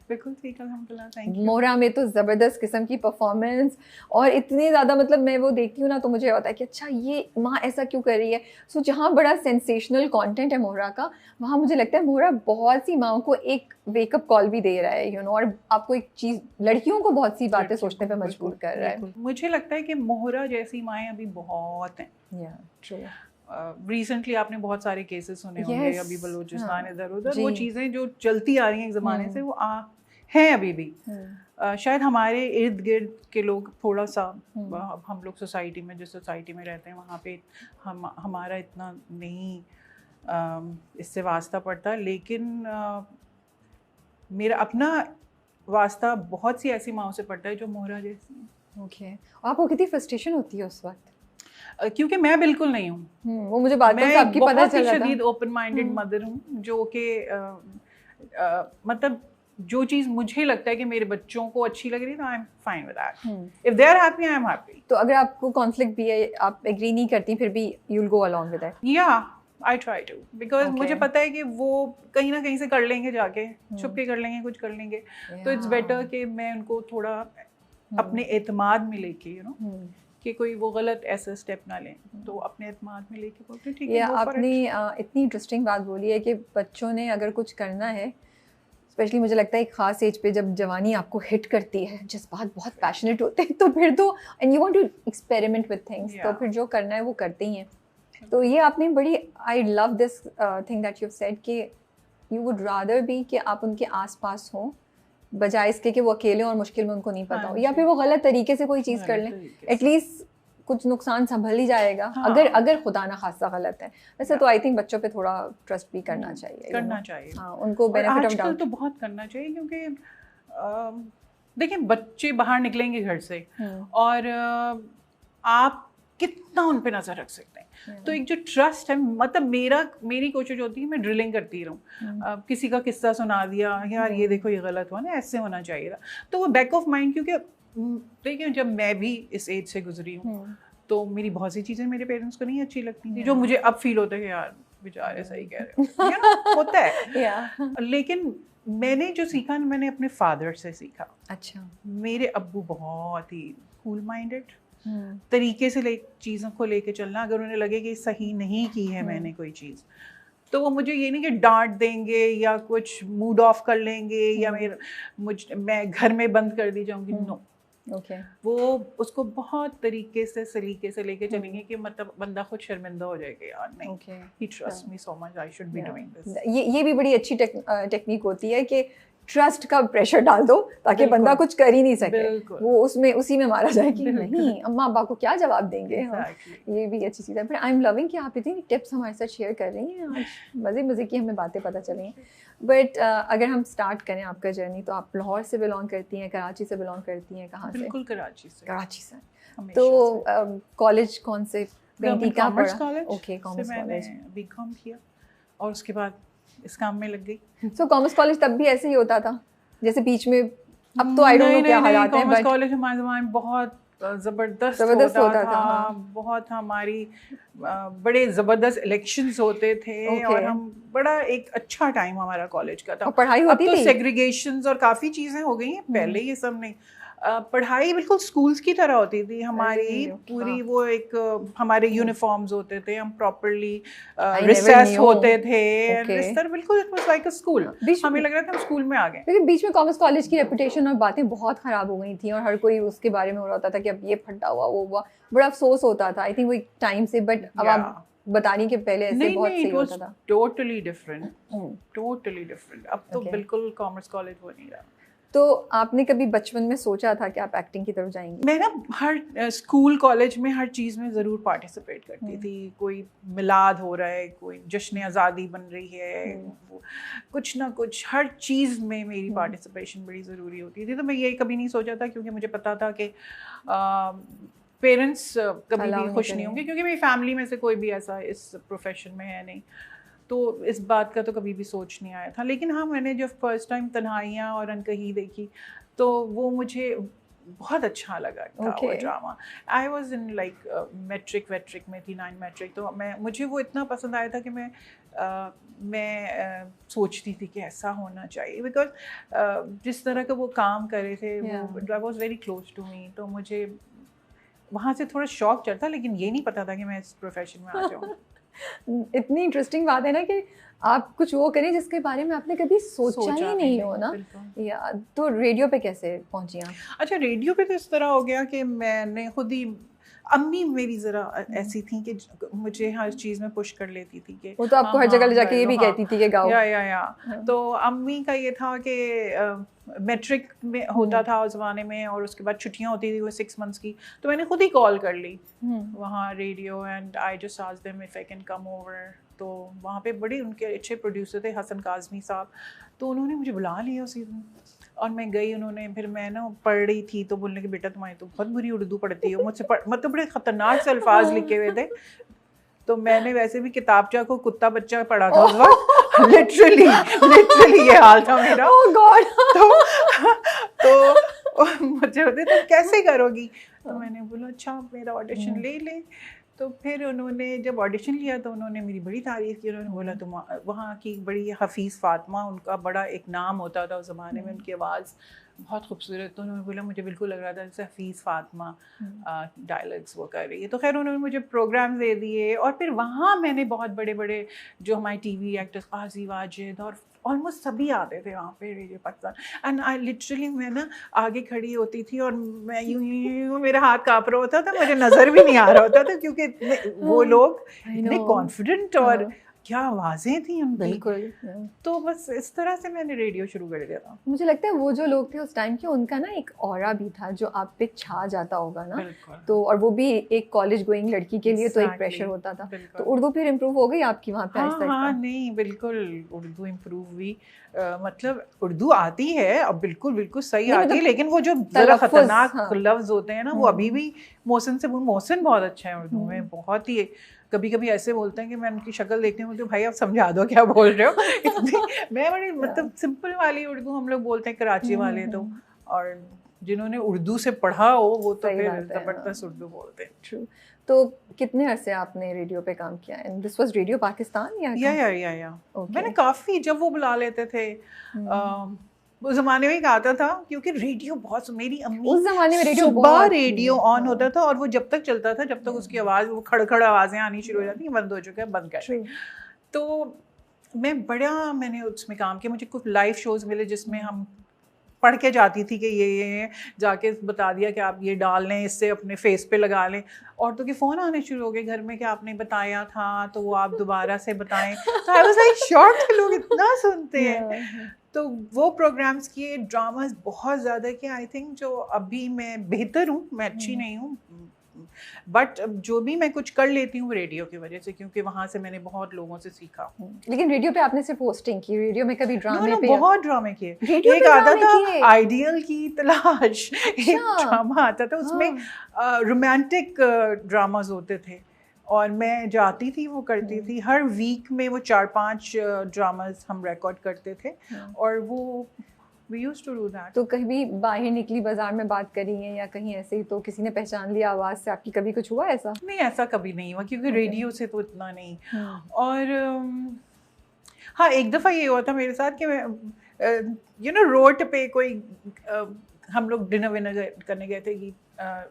बिल्कुल ठीक, अल्हम्दुलिल्लाह, थैंक यू। मोहरा में तो ज़बरदस्त किस्म की परफॉर्मेंस, और इतनी ज़्यादा मतलब मैं वो देखती हूँ ना तो मुझे होता है कि अच्छा ये माँ ऐसा क्यों कर रही है। सो जहाँ बड़ा सेंसेशनल कंटेंट है मोहरा का, वहाँ मुझे लगता है मोहरा बहुत सी माओं को एक वेकअप कॉल भी दे रहा है, यू नो, और आपको एक चीज़, लड़कियों को बहुत सी बातें सोचने पर मजबूर कर रहा है। मुझे लगता है कि मोहरा जैसी माएँ अभी बहुत हैं। या ट्रू। रिसेंटली आपने बहुत सारे केसेस सुने होंगे, Yes, अभी बलूचिस्तान हाँ, इधर उधर, जी। वो चीज़ें जो चलती आ रही हैं एक ज़माने से, वो हैं अभी भी। शायद हमारे इर्द गिर्द के लोग थोड़ा सा, हम लोग सोसाइटी में, जिस सोसाइटी में रहते हैं वहाँ पे हमारा इतना नहीं इससे वास्ता पड़ता, लेकिन मेरा अपना वास्ता बहुत सी ऐसी माओं से पड़ता है जो मोहरा जैसी हैं। ओके, आपको कितनी फ्रस्ट्रेशन होती है उस वक्त? क्योंकि मैं बिल्कुल नहीं हूँ, वो मुझे बातों से आपकी पता बहुत चल ही रहा था। शदीद ओपन माइंडेड मदर हूँ, जो कि मतलब जो चीज़ मुझे लगता है कि मेरे बच्चों को अच्छी लग रही है, तो I am fine with that. If they are happy, I am happy. तो अगर आपको कॉन्फ्लिक्ट भी है, आप एग्री नहीं करती, फिर भी you will go along with it? या आई ट्राई टू, बिकॉज मुझे पता है कि वो कहीं ना कहीं से कर लेंगे, जाके छुप के कर लेंगे, कुछ कर लेंगे, तो इट्स बेटर कि मैं उनको थोड़ा अपने एतमाद में लेके, यू नो, कि कोई वो गलत ऐसा स्टेप ना लें, तो अपने एतमाद में लेके बोलते ठीक है। आपने इतनी इंटरेस्टिंग बात बोली है कि बच्चों ने अगर कुछ करना है, स्पेशली मुझे लगता है एक ख़ास एज पे जब जवानी आपको हिट करती है, जिस बात बहुत पैशनेट होते हैं, तो फिर तो and you want to experiment with things, तो फिर जो करना है वो करते ही हैं। तो ये आपने बड़ी, I love this thing that you said कि यू वुड रादर बी कि आप उनके आसपास हों, बजाय इसके कि वो अकेले और मुश्किल में उनको नहीं पता हो, या फिर वो गलत तरीके से कोई चीज़ कर लें, एटलीस्ट कुछ नुकसान संभल ही जाएगा। अगर खुदा ना खासा गलत है, वैसे तो आई थिंक बच्चों पे थोड़ा ट्रस्ट भी करना चाहिए, हाँ, उनको बेनिफिट ऑफ डाउट तो बहुत करना चाहिए, क्योंकि देखिए बच्चे बाहर निकलेंगे घर से और आप कितना उन पे नजर रख सकते हैं, तो एक जो ट्रस्ट है, मतलब मेरी कोशिश होती है मैं ड्रिलिंग करती रहूँ। किसी का किस्सा सुना दिया, यार ये देखो ये गलत हुआ ना, ऐसे होना चाहिए था, तो वो बैक ऑफ माइंड, क्योंकि देखिए जब मैं भी इस एज से गुजरी हूँ, तो मेरी बहुत सी चीज़ें मेरे पेरेंट्स को नहीं अच्छी लगती थी, जो मुझे अब फील होता है कि यार बेचारे सही कह रहे हो, you know, होता है। लेकिन मैंने जो सीखा, मैंने अपने फादर से सीखा। अच्छा। मेरे अब्बू बहुत ही कूल माइंडेड तरीके से चीज़ों को लेके चलना, अगर उन्हें लगे कि सही नहीं की है मैंने कोई चीज़, तो वो मुझे ये नहीं कि डांट देंगे या कुछ मूड ऑफ कर लेंगे या मैं घर में बंद कर दी जाऊंगी, नो। वो उसको बहुत तरीके से सलीके से लेके चलेंगे कि मतलब बंदा खुद शर्मिंदा हो जाएगा, यार नहीं, he trust me so much, I should be doing this. ये भी बड़ी अच्छी टेक्निक होती है कि ट्रस्ट का प्रेशर डाल दो ताकि बंदा कुछ कर ही नहीं सके, वो उसी में मारा जाए कि नहीं अम्मा अब्बा को क्या जवाब देंगे। ये भी अच्छी चीज़ है। फिर आई एम लविंग कि आप इतनी टिप्स हमारे साथ शेयर कर रही हैं, आज मज़े की हमें बातें पता चली हैं। बट अगर हम स्टार्ट करें आपका जर्नी, तो आप लाहौर से बिलोंग करती हैं, कराची से बिलोंग करती हैं, कहाँ से? बिल्कुल कराची से। तो कॉलेज कौन से? Commerce college. Okay, commerce college, BCom किया और उसके बाद इस काम में लग गई। सो कॉमर्स कॉलेज तब भी ऐसे ही होता था जैसे बीच में, अब तो आई डोंट नो क्या हालात हैं, बट कॉलेज हमारे ज़माने में बहुत ज़बरदस्त होता था। बहुत हमारी बड़े ज़बरदस्त इलेक्शंस होते थे और हम बड़ा एक अच्छा टाइम हमारा कॉलेज का था। पढ़ाई होती थी। अब तो सेग्रीगेशंस और काफ़ी चीज़ें हो गई हैं, पहले ये सब नहीं। पढ़ाई बिल्कुल स्कूल्स की तरह होती थी हमारी पूरी, वो एक हमारे यूनिफॉर्म्स होते थे, हम प्रॉपर्ली रिसेस होते थे, इस तरह बिल्कुल it was like a school. हमें लग रहा था हम स्कूल में आ गए। लेकिन बीच में कॉमर्स कॉलेज की रेपुटेशन और बातें बहुत खराब हो गई थी और हर कोई उसके बारे में हो रहा था कि अब ये फटा हुआ वो हुआ, बड़ा अफसोस होता था आई थिंक वो एक टाइम से। बट अब आप बताने के पहले ऐसे बहुत सही होता था। Totally different. अब तो बिल्कुल कॉमर्स कॉलेज हो नहीं रहा। तो आपने कभी बचपन में सोचा था कि आप एक्टिंग की तरफ जाएंगी? मैं ना हर स्कूल कॉलेज में हर चीज़ में ज़रूर पार्टिसिपेट करती थी। कोई मिलाद हो रहा है, कोई जश्न आज़ादी बन रही है, कुछ ना कुछ हर चीज़ में मेरी पार्टिसिपेशन बड़ी ज़रूरी होती थी। तो मैं ये कभी नहीं सोचा था, क्योंकि मुझे पता था कि पेरेंट्स कभी भी खुश नहीं होंगे, क्योंकि मेरी फैमिली में से कोई भी ऐसा इस प्रोफेशन में है नहीं, तो इस बात का तो कभी भी सोच नहीं आया था। लेकिन हाँ, मैंने जब फर्स्ट टाइम तन्हाइयाँ और अनकही देखी तो वो मुझे बहुत अच्छा लगा था। वो drama, I was in like matric में थी, 9 मैट्रिक, तो मुझे वो इतना पसंद आया था कि मैं मैं सोचती थी कि ऐसा होना चाहिए, बिकॉज जिस तरह का वो काम कर रहे थे वो that was very close to me, तो मुझे वहाँ से थोड़ा शौक चलता, लेकिन ये नहीं पता था कि मैं इस प्रोफेशन में आ जाऊँ। इतनी इंटरेस्टिंग बात है ना कि आप कुछ वो करें जिसके बारे में आपने कभी सोचा ही नहीं हो ना। या तो रेडियो पे कैसे पहुंची आप? अच्छा, रेडियो पे तो इस तरह हो गया कि मैंने खुद ही, अम्मी मेरी ज़रा ऐसी थी कि मुझे हर चीज़ में पुश कर लेती थी कि वो तो आपको हर जगह ले जाके ये भी कहती थी कि गाओ। या तो अम्मी का ये था कि मैट्रिक में होता था उस ज़माने में, और उसके बाद छुट्टियां होती थी वो 6 मंथ्स की, तो मैंने खुद ही कॉल कर ली वहाँ radio, and I just asked them if I can come over. तो वहाँ पे बड़े उनके अच्छे प्रोड्यूसर थे, हसन काज़मी साहब, तो उन्होंने मुझे बुला लिया उसी दिन और मैं गई। उन्होंने, फिर मैं ना पढ़ रही थी तो बोलने कि बेटा तुम्हारी तो बहुत बुरी उर्दू पढ़ती हो, मुझसे मतलब बड़े ख़तरनाक से अल्फाज लिखे हुए थे। तो मैंने वैसे भी किताबचा को कुत्ता बच्चा पढ़ा था उस वक्त, लिटरली ये हाल था मेरा। oh God. तो मुझे होते तुम कैसे करोगी, तो मैंने बोला अच्छा मेरा ऑडिशन ले ले। तो फिर उन्होंने जब ऑडिशन लिया तो उन्होंने मेरी बड़ी तारीफ़ की। उन्होंने बोला तुम वहाँ की बड़ी हफीज़ फातिमा, उनका बड़ा एक नाम होता था उस ज़माने में, उनकी आवाज़ बहुत खूबसूरत। तो उन्होंने बोला, मुझे बिल्कुल लग रहा था जैसे हफीज़ फातिमा डायलॉग्स वो कर रही है। तो खैर उन्होंने मुझे प्रोग्राम दे दिए, और फिर वहाँ मैंने बहुत बड़े बड़े जो हमारे टीवी एक्टर्स काजी वाजिद और ऑलमोस्ट सभी आते थे वहाँ पे radio Pakistan. And I literally, मैं ना आगे खड़ी होती थी और मैं यूँ मेरा हाथ काँप रहा होता था, मुझे नज़र भी नहीं आ रहा होता था, क्योंकि वो लोग इतने कॉन्फिडेंट और क्या आवाज़ें थी उनकी। बिल्कुल। तो बस इस तरह से मैंने रेडियो शुरू कर दिया था। मुझे लगता है वो जो लोग थे उस टाइम के, उनका ना एक ऑरा भी था जो आप पे छा जाता होगा ना। तो और वो भी एक कॉलेज गोइंग लड़की के लिए तो एक प्रेशर होता था। तो उर्दू फिर इम्प्रूव हो गई आपकी वहाँ पे आहिस्ता आहिस्ता? हाँ नहीं, बिल्कुल उर्दू इम्प्रूव हुई। मतलब उर्दू आती है अब, बिल्कुल सही आती है, लेकिन वो जो ज़रा खतरनाक लफ्ज़ होते हैं ना, वो अभी भी मोहसिन बहुत अच्छा है उर्दू में, बहुत ही। कभी कभी ऐसे बोलते हैं कि मैं उनकी शक्ल देखती हूँ तो भाई आप समझा दो क्या बोल रहे हो। मैं बड़ी मतलब सिंपल वाली उर्दू हम लोग बोलते हैं कराची वाले तो, और जिन्होंने उर्दू से पढ़ा हो वो तो फिर ज़बरदस्त उर्दू बोलते हैं। ट्रू। तो कितने अरसे आपने रेडियो पे काम किया? And this was radio Pakistan या मैंने काफ़ी, जब वो बुला लेते थे उस ज़माने में ही आता था, क्योंकि रेडियो बहुत, मेरी अम्मी उस ज़माने में रेडियो सुबह रेडियो ऑन होता था और वो जब तक चलता था, जब तक उसकी आवाज़, वो खड़खड़ आवाज़ें आनी शुरू हो जाती, बंद हो चुका है, बंद कर। तो मैंने उसमें काम किया। मुझे कुछ लाइव शोज़ मिले जिसमें हम पढ़ के जाती थी कि ये जाके बता दिया कि आप ये डाल लें, इससे अपने फेस पे लगा लें। औरतों के फ़ोन आने शुरू हो गए घर में कि आपने बताया था तो वो आप दोबारा से बताएं। तो आई वाज लाइक शॉक्ड कि लोग इतना सुनते हैं। तो वो प्रोग्राम्स किए, ड्रामास बहुत ज़्यादा किए। आई थिंक जो अभी मैं बेहतर हूँ, मैं अच्छी नहीं हूँ, बट जो भी मैं कुछ कर लेती हूँ रेडियो की वजह से, क्योंकि वहाँ से मैंने बहुत लोगों से सीखा। लेकिन रेडियो पे आपने सिर्फ पोस्टिंग की, रेडियो में कभी ड्रामे पे? बहुत ड्रामे किए। एक आता था आइडियल की तलाश, एक ड्रामा आता था, उसमें रोमांटिक ड्रामास होते थे और मैं जाती थी, वो करती थी। हर वीक में वो 4-5 ड्रामास हम रिकॉर्ड करते थे और वो We used to do that. तो कभी बाहर निकली, बाजार में बात करी है या कहीं ऐसे ही, तो किसी ने पहचान लिया आवाज़ से आपकी? कभी कुछ हुआ ऐसा? नहीं, ऐसा कभी नहीं हुआ, क्योंकि रेडियो से तो इतना नहीं। और हाँ, एक दफ़ा ये हुआ था मेरे साथ कि मैं रोड पे कोई हम लोग डिनर विनर करने गए थे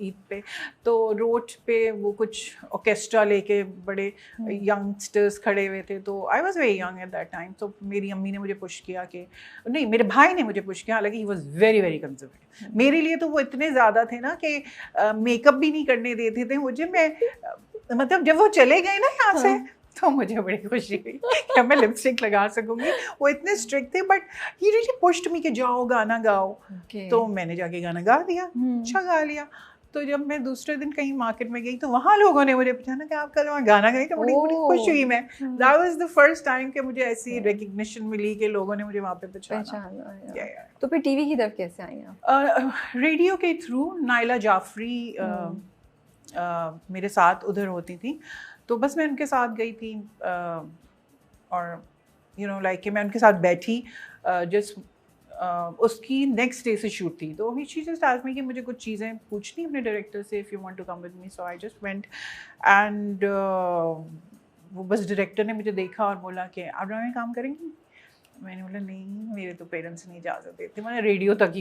ईद पे, तो रोड पे वो कुछ ऑर्केस्ट्रा लेके बड़े यंगस्टर्स खड़े हुए थे। तो I was very young at that time. तो मेरी अम्मी ने मुझे पुश किया कि नहीं, मेरे भाई ने मुझे पुश किया, हालांकि he was very very conservative. मेरे लिए तो वो इतने ज़्यादा थे ना कि मेकअप भी नहीं करने देते थे मुझे। मैं मतलब जब वो चले गए ना यहाँ से, तो मुझे बड़ी खुशी हुई कि मैं लिपस्टिक लगा सकूंगी। वो इतने स्ट्रिक्ट थे, but he really pushed me कि जाओ गाना गाओ। तो मैंने जाके गाना गा दिया, अच्छा गा लिया। तो जब मैं दूसरे दिन कहीं मार्केट में गई तो वहाँ लोगों ने मुझे पूछा कि आप कल वहाँ गाना गाई, तो बड़ी खुश हुई मैं। That was the first time कि मुझे ऐसी रिकग्निशन मिली कि लोगों ने मुझे वहाँ पे पहचाना। तो फिर टीवी की तरफ कैसे आई आप? रेडियो के थ्रू नाइला जाफरी मेरे साथ उधर होती थी, तो बस मैं उनके साथ गई थी और कि मैं उनके साथ बैठी। उसकी नेक्स्ट डे से शूट थी, तो ही शी जस्ट आस्क्ड मी कि मुझे कुछ चीज़ें पूछनी अपने डायरेक्टर से, if you want to come with me. So I just went and वो बस डायरेक्टर ने मुझे देखा और बोला कि आप ड्रामे में काम करेंगी? मैंने बोला नहीं, मेरे तो पेरेंट्स नहीं इजाज़त देते, मैंने रेडियो तक ही